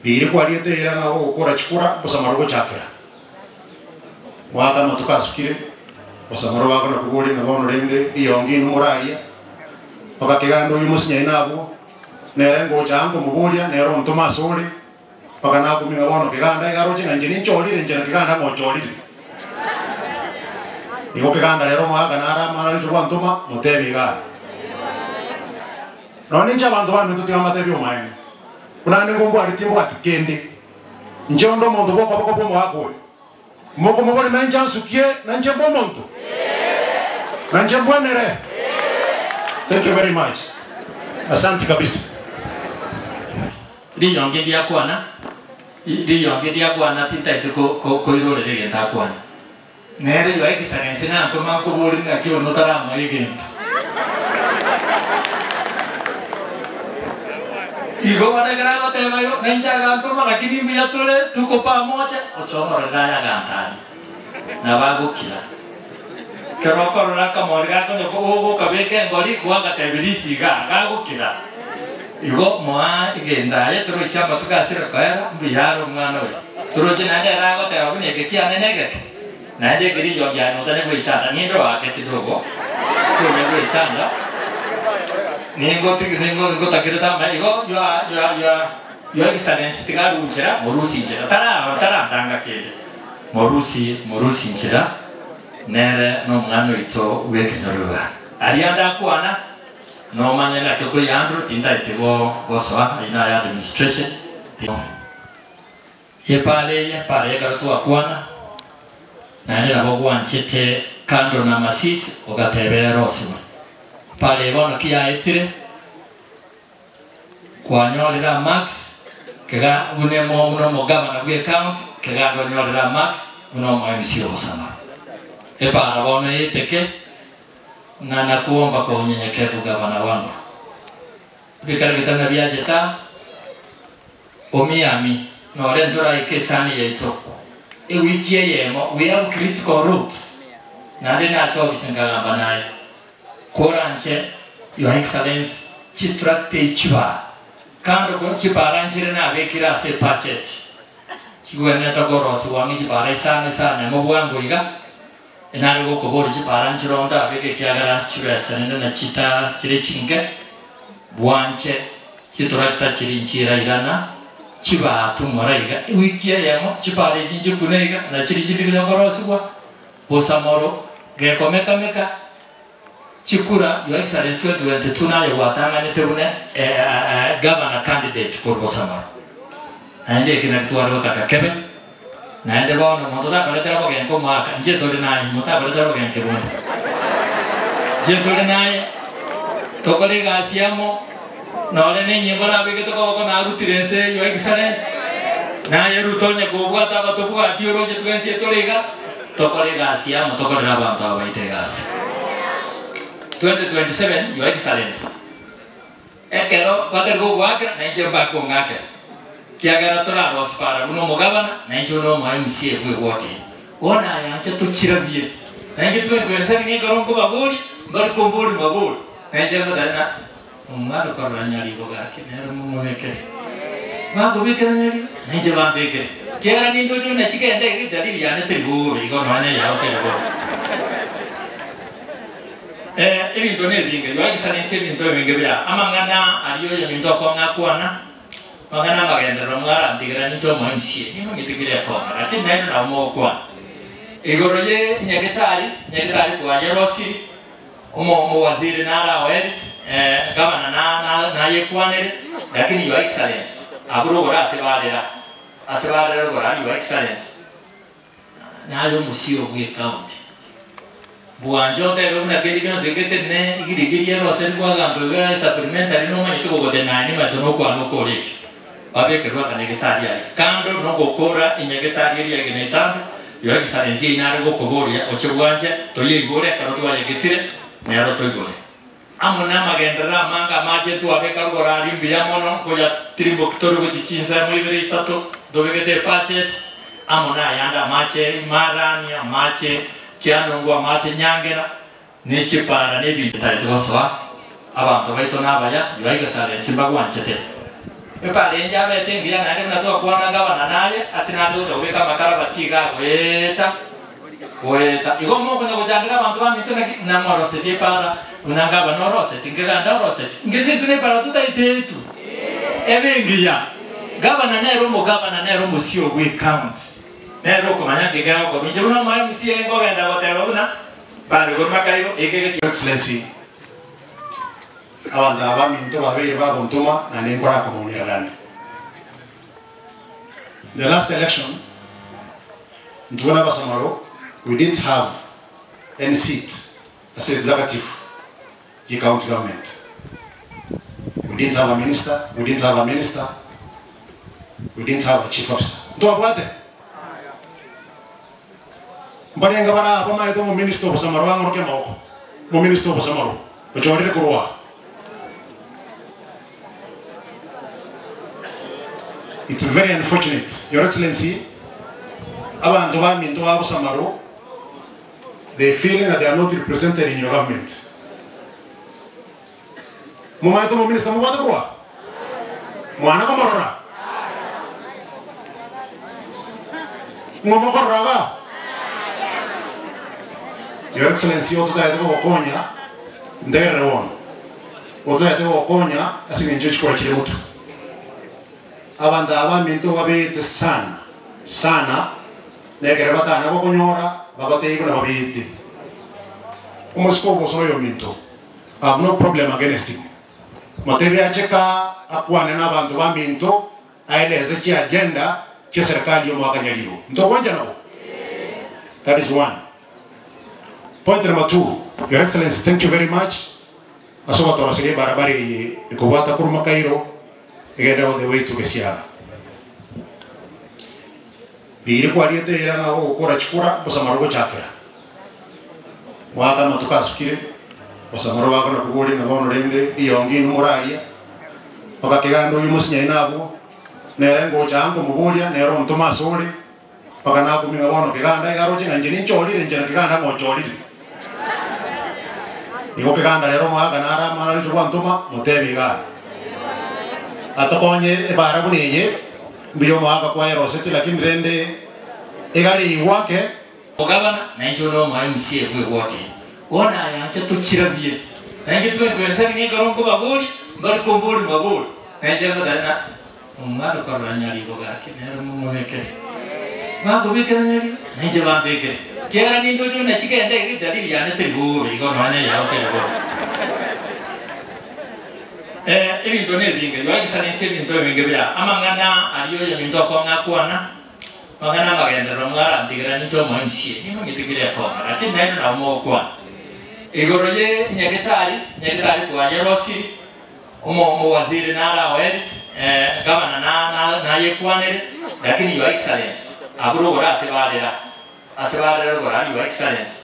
biri kwa liete ira nga okora chikura osamaro go chakera waka matuka sukire osamaro wako na kugoli na bono rende iyongi numuraria paka kigando yumusinya inabo nerengo chango mubulia nero ntoma sore paka nako minga bono kiganda igaro chinga njini ncholi njina kiganda mo choli iko kiganda lero mwaka nara mara nchwa ntoma mutebi ga noni nja bantu banu tuti amatebi omaene kuna ngombo alitimbo atikende njondo muntu boko boko mo akwe moko mobole nanja sukie nanje bomonto nanje bwenere. Thank you very much. Asante kabisa. Ndi yonge dia kwana titaite ko irore de genta kwana nere yo ekisarense na toma ko boli na kio notara ma igento igo wana grano te mayo nenja ganto ma lakini via tole tuko pamoja ochoma raya gantani na bago kila kero ko ra ka morga ko ko kabeke ngori kwa ka tebirisi gago kila igo moa igenda ya turu chamba tukasira kaera mbiyaro mwana we turu jinande rago te abune kekia nenegeke nande giri yo ya no tane bwichana nindo wake kidogo tume bwichana ningo takireta ma igo yo excellence tigarunjira morusi njira tara ndanga kede morusi njira nere no mwana ito weke nyoruga arianda kwana no manela ke ko yandro tinda itego boswa ina ya administration ye pale karatu akwana na nela bogwan chete kando na masisi ogatebe rosima pale bono kia etire kwa nyolera max kega unemo uno gavana gwe count kega nyolera max uno MC osama e para bono yeteke na nakuomba kwa unyenyekevu gavana wangu bikari kitana biajeta omiami no rendora iketani yeto e wiki yemo we have critical roots na ndina chobisinga banaye koranche your excellence chitrakte chiba kando ko chibaranjire na bekira se budget kigwene to gorosu wangi chibara sana mo bwangu iga enaro ko bori chibaranjire onda beke kiagara chibesene na chita chire chinge bwanche chitrakta chirinchira irana chiba tumora iga wiki yemo chibare jinji kunega na chiri gorosu wa bosamoro ge komeka chikura yo excellence 2022 na yo watanga ne tebune governor candidate for Bosama ande kina tuaro takakebe na ande bono motoda baletera bogen ko maka nje tole na mota baletera bogen ke bono je tole na to kole gasiamo no le ne nyebona bege to ko na rutirense yo excellence na ye rutonya go bwata bato kwa tioro je tuense tolega to kole gasiamo to kole rabanto abaite gas 2027 your excellence ekero batergo wakra na njemba ko ngake kiagara tora rospara uno mogabana na njono mo MC kwe wote ona ya to chirabie na nje 2027 ni garongo baburi bar ko bori baburi na njemba dana umaro ko ranyali bogake nero mo meke bago beke nyali na njemba beke kiagara ni ndojo na chikende dalili ya ne tebu igo no ne ya otero ebintu nebinge yo excellence ebintu ebinge bya amangana aliyo ebintu akona kwana magana magendera mwara ndigera nicho mwansi nimo ngitigire akona ati neno na mo kwa igoroye nyagetari twaje rosi omo waziri nara wet gavana na yekwanere lakini yo excellence aburo gora asibadera gora yo excellence nayo musio gwe county buanjo te una kedi kan sekete ne igiri ro sen kwa ganto ga supplementary no mani to go de nani ma to no kwa no ko leki babe ke ro kana ke tari ai kando no go kora inya ke tari ya ke neta yo ke sarenzi na ro ko boria o che buanje to ye gore ka ro to ya ke tire ne ro to gore amona magendera manga maje tu abe ka gora rimbi ya mono ko ya tribo ktoro go chichinza mo ibere sato dove ke de pachet amona yanda mache marania mache kiano ngwa mate nyangena ne chipara ne bi taito swa abantu baito nabaya yo excellence bagwanchete pale nje abetengia na ndio natoa kuona gavana naye asina ndio weka makarabati ga weta igomo kuna kujandika abantu baminto na moroseti para unangaba no roseti ngenda roseti ngezi tune para tutaitetu ebengia gavana nero musio we count nero komanya ngega ko binje una mayo musio ngo genda batero una bari gorma kairo ekege excellency abantu abaminto babiri babontuma na nengora komunirana. The last election in Ntuna Basamaro, we didn't have any seat as executive county government. We didn't have a minister, we didn't have a chief officer. Ndo abwate. Mbalenga bara abama eto mo minister Basamaro wangu ke mako. Mo minister Basamaro. Ojorire kuruwa. It's very unfortunate, Your Excellency. Abantu baminto Basamaro, they feeling that they are not represented in your government. Mumaito mo minister mo bata kuruwa. Mwana ko marora. Mo korraga. Your Excellency, oto tayo ko konya ndere won. Oto tayo ko konya asini nje chikora kile mutu. Abanda abaminto babete sana negere batana ko konyora bagote ibuna babete. Umosko boso yo minto. I have no problem against him. Matebi acheka akwane na bantu baminto aeleze ki agenda ki serikali yo mwakanyaliwo. Ntokonja nabo. That is one. Point number 2. Your Excellency, thank you very much. Aso watarasiri barabari ikubata kuruma Cairo. Again, all the way to Kesiaga. Biri kwa riete ira na okora chikura Basamaro chakera. Waka matuka sukire Basamaro waka na kugoli na bono rende iyongi numuralia. Paka kegando yumusinya inabo. Nerengo chango mugolia nero ntoma sore. Paka nako minga bono keganda igaro chinga njeni ncholi njena keganda mo choli. Iko keganda nero mwaka nara mara chwa ntoma motebi ga. Atokonye bara buneye mbiyo mwaka kwa roseti lakini rende egari iwake ogabana na njoro mwa MC kwe wote ona yanke tukirabye nange twese ngegaro ko baburi bari ko mburi baburi nange badana umwaro koranya libo gake nero mumubekere bago bikanyari nange bambekere kera nindo jo na chikende dalili yane teguri ko mane yawo telebo ebintu nebinge Your Excellency ebintu ebinge bya amangana aliyo ebintu akona kwana magana magendera mwara ndigera nicho mwanshie nimo ngitigire kona ati nene na mokwa igoroye nyagetari twaje rosi umo waziri nara wet gavana na yekwanere lakini Your Excellency aburo gora asibadera gora Your Excellency